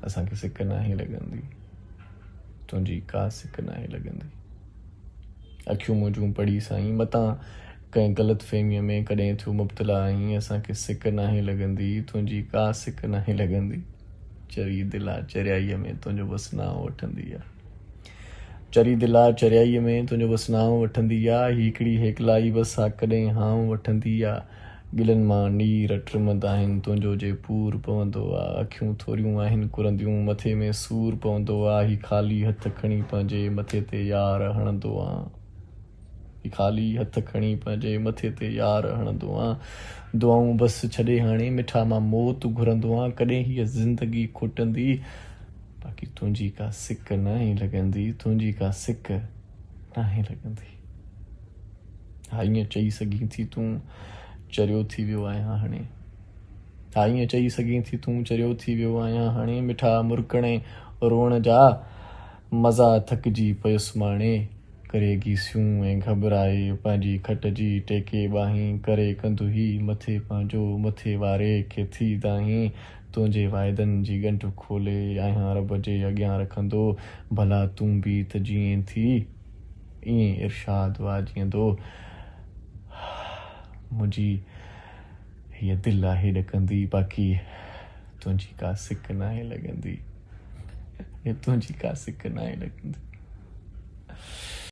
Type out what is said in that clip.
असांखे सिक नाहे लॻंदी, तुंहिंजी का सिक नाहे लॻंदी। अखियूं मुंहिंजूं पढ़ी साईं, मतां कंहिं ग़लति फ़हमीअ में कॾहिं थियो मुब्तला आहीं। असांखे सिक नाहे लॻंदी, तुंहिंजी का सिक नाहे लॻंदी। चरी दिला चरियाईअ में तुंहिंजो बसि नाव वठंदी आहे। चरी दिला चरियाईअ में तुंहिंजो बसि नाव वठंदी आहे। हिकिड़ी हेकलाई बसि हा कॾहिं हाव वठंदी आहे। गिलनि मां नीर ट्रिमंदा आहिनि, तुंहिंजो जे पूर पवंदो आहे। अखियूं थोरियूं आहिनि कुरंदियूं, मथे में सूर पवंदो आहे। ही ख़ाली हथ खणी पंहिंजे मथे ते यार हणंदो आहे। ही ख़ाली हथ खणी पंहिंजे मथे ते यार हणंदो आहे। दुआऊं बसि छॾे हाणे, मिठा मां मौत घुरंदो आहे। कॾहिं हीअ ज़िंदगी खुटंदी, बाक़ी तुंहिंजी का सिक नाहे लॻंदी, तुंहिंजी का सिक नाहे लॻंदी। हा ईअं चई सघीं थी तूं चरियो थी वियो आहियां हाणे। हा ईअं चई सघीं थी तूं चरियो थी वियो आहियां हाणे। मिठा मुरकणे रोअण जा मज़ा थकिजी पियुसि माणे। करे गीसियूं ऐं घबराए पंहिंजी खट जी टेके ॿाहीं। करे कंदु ही मथे पंहिंजो, मथे वारे खे थी दाहीं। तुंहिंजे वाइदनि जी ॻंढ खोले आहियां रब जे अॻियां रखंदो। भला तूं बि त जीअं थी, ईअं इरशाद वा जीअंदो। मुंहिंजी हीअ दिलि आहे ॾकंदी, बाक़ी तुंहिंजी का सिक नाहे लॻंदी। तुंहिंजी का सिक नाहे लॻंदी।